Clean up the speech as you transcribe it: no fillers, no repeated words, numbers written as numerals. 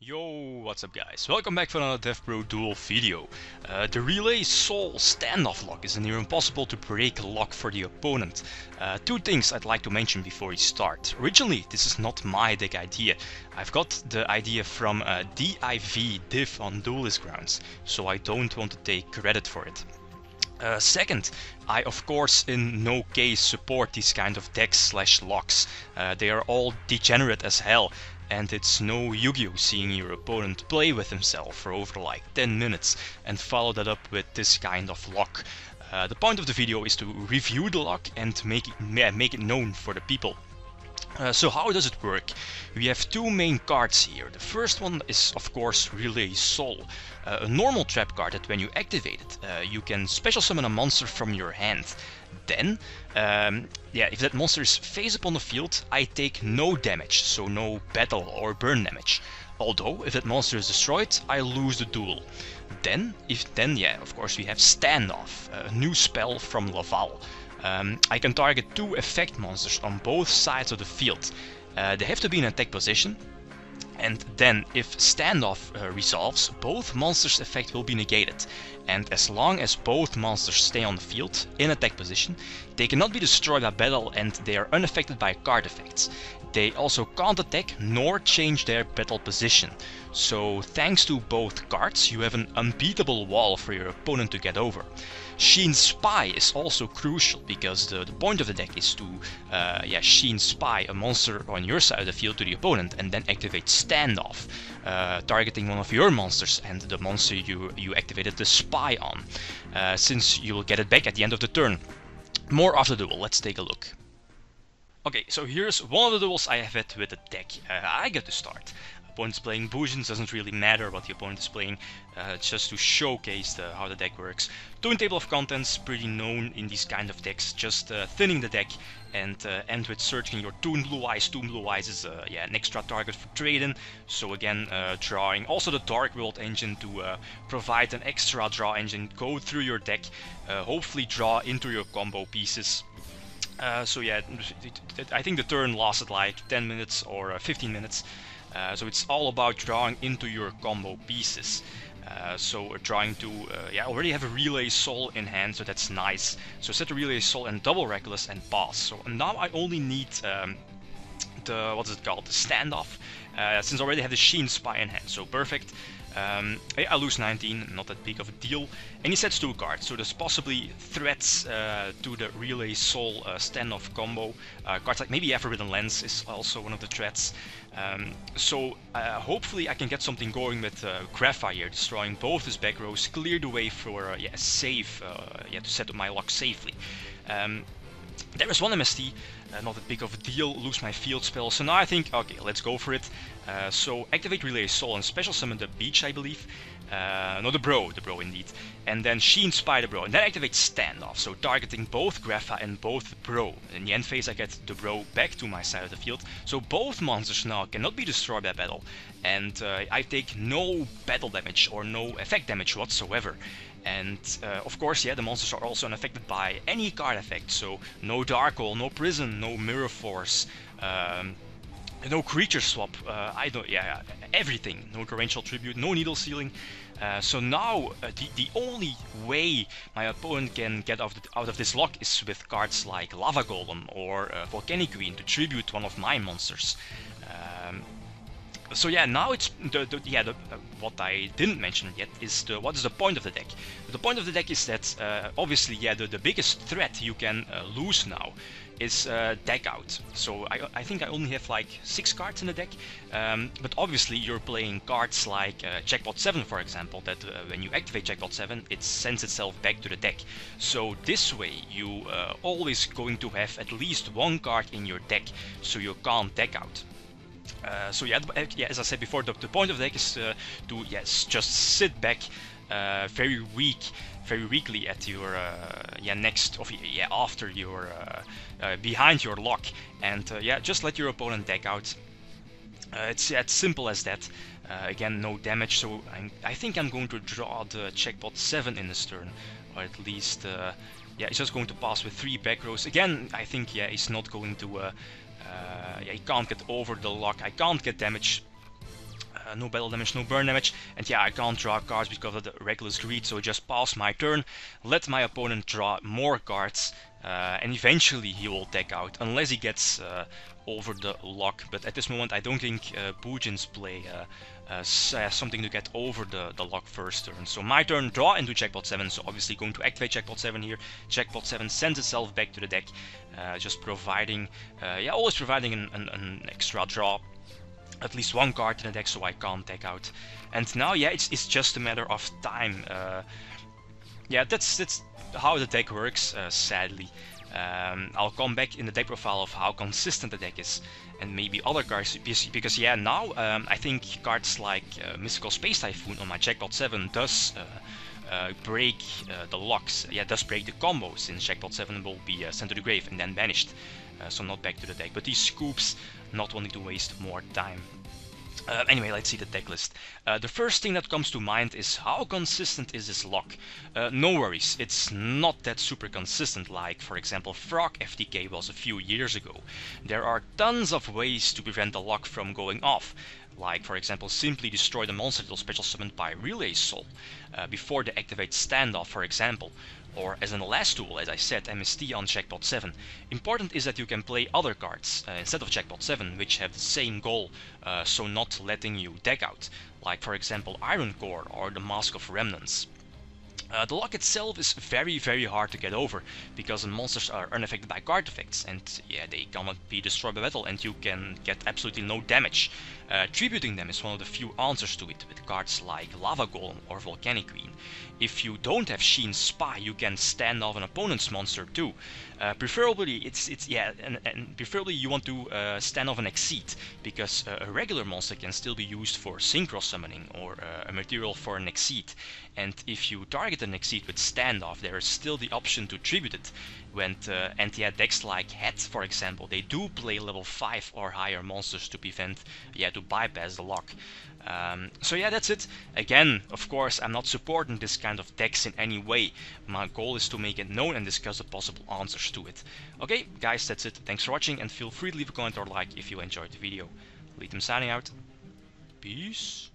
Yo, what's up guys? Welcome back for another DevPro Duel video. The Relay Soul standoff lock is near impossible to break lock for the opponent. Two things I'd like to mention before we start. Originally, this is not my deck idea. I've got the idea from div on Duelist grounds, so I don't want to take credit for it. Second, I of course in no case support these kind of decks / locks. They are all degenerate as hell. And it's no Yu-Gi-Oh! Seeing your opponent play with himself for over like 10 minutes and follow that up with this kind of lock. The point of the video is to review the lock and make it known for the people. So how does it work? We have two main cards here. The first one is of course Relay Soul, a normal trap card that when you activate it, you can special summon a monster from your hand. Then, if that monster is face up on the field, I take no damage, so no battle or burn damage. Although, if that monster is destroyed, I lose the duel. Then, of course we have Standoff, a new spell from Laval. I can target two effect monsters on both sides of the field. They have to be in attack position. And then, if Standoff resolves, both monsters' effect will be negated. And as long as both monsters stay on the field, in attack position, they cannot be destroyed by battle and they are unaffected by card effects. They also can't attack nor change their battle position. So thanks to both cards, you have an unbeatable wall for your opponent to get over. Sheen Spy is also crucial because the point of the deck is to Sheen Spy a monster on your side of the field to the opponent and then activate Standoff, targeting one of your monsters and the monster you activated the spy on, since you will get it back at the end of the turn. More after the duel, let's take a look. Okay, so here's one of the duels I have had with the deck. I get to start. Opponent's playing Bujins, doesn't really matter what the opponent is playing, just to showcase how the deck works. Twin Table of Contents, pretty known in these kind of decks, just thinning the deck and end with searching your Toon Blue Eyes. Toon Blue Eyes is an extra target for trading, so again drawing. Also the Dark World engine to provide an extra draw engine, go through your deck, hopefully draw into your combo pieces. I think the turn lasted like 10 minutes or 15 minutes. So it's all about drawing into your combo pieces. So trying to, already have a Relay Soul in hand, so that's nice. So set the Relay Soul and double Reckless and pass. So now I only need the Standoff, since I already have the Sheen Spy in hand, so perfect. I lose 19, not that big of a deal. And he sets two cards, so there's possibly threats to the Relay Soul standoff combo. Cards like maybe Forbidden Lens is also one of the threats. Hopefully I can get something going with Grapha here, destroying both his back rows, clear the way for a save, to set up my lock safely. There is one MST, not that big of a deal, lose my field spell, so now I think, okay, let's go for it. So activate Relay Soul and special summon the Beach, I believe. No, the Bro indeed. And then Sheen Spy the Bro, and then activate Standoff, so targeting both Grapha and both Bro. In the end phase I get the Bro back to my side of the field, so both monsters now cannot be destroyed by battle, and I take no battle damage or no effect damage whatsoever. And of course, the monsters are also unaffected by any card effect, so no Dark Hole, no Prison, no Mirror Force, no Creature Swap, everything, no Torrential Tribute, no Needle Sealing. So now the only way my opponent can get out of this lock is with cards like Lava Golem or Volcanic Queen to tribute one of my monsters. Now it's what I didn't mention yet is what is the point of the deck. The point of the deck is that obviously the biggest threat you can lose now is deck out. So I think I only have like 6 cards in the deck, but obviously you're playing cards like Jackpot 7, for example, that when you activate Jackpot 7 it sends itself back to the deck. So this way you always going to have at least one card in your deck, so you can't deck out. As I said before, the point of the deck is to just sit back very weakly at your after your behind your lock, and just let your opponent deck out. It's simple as that. Again, no damage, so I think I'm going to draw the Jackpot 7 in this turn, or at least he's just going to pass with 3 back rows. Again, I think he's not going to he can't get over the lock, I can't get damage. no battle damage, no burn damage, and yeah, I can't draw cards because of the Reckless Greed, so I just pass my turn, let my opponent draw more cards, and eventually he will deck out, unless he gets over the lock. But at this moment I don't think Bujin's play something to get over the lock first turn. So my turn, draw into Jackpot 7, so obviously going to activate Jackpot 7 here. Jackpot 7 sends itself back to the deck, just providing, yeah, always providing an extra draw. At least one card in the deck, so I can't deck out. And now, yeah, it's just a matter of time. Yeah, that's how the deck works, sadly. I'll come back in the deck profile of how consistent the deck is, and maybe other cards, because yeah, now I think cards like Mystical Space Typhoon on my Jackpot 7 does break the locks, yeah, does break the combo, since Jackpot 7 will be sent to the grave and then banished, so not back to the deck. But these scoops, not wanting to waste more time. Anyway, let's see the deck list. The first thing that comes to mind is how consistent is this lock? No worries, it's not that super consistent like, for example, Frog FTK was a few years ago. There are tons of ways to prevent the lock from going off. Like, for example, simply destroy the monster that was special summoned by Relay Soul before they activate Standoff, for example. Or as in the last tool, as I said, MST on Jackpot 7. Important is that you can play other cards instead of Jackpot 7, which have the same goal, so not letting you deck out. Like, for example, Iron Core or the Mask of Remnants. The lock itself is very hard to get over, because the monsters are unaffected by card effects, and yeah, they cannot be destroyed by battle, and you can get absolutely no damage. Tributing them is one of the few answers to it, with cards like Lava Golem or Volcanic Queen. If you don't have Sheen Spy, you can stand off an opponent's monster too. Preferably, preferably you want to stand off an Exceed, because a regular monster can still be used for Synchro Summoning or a material for an Exceed. And if you target an Exceed with Standoff, there is still the option to tribute it. And yeah, decks like Het, for example, they do play level 5 or higher monsters to prevent, yeah, to bypass the lock. So yeah, that's it. Again, of course, I'm not supporting this kind of decks in any way. My goal is to make it known and discuss the possible answers to it. Okay, guys, that's it. Thanks for watching, and feel free to leave a comment or like if you enjoyed the video. Lead them signing out. Peace.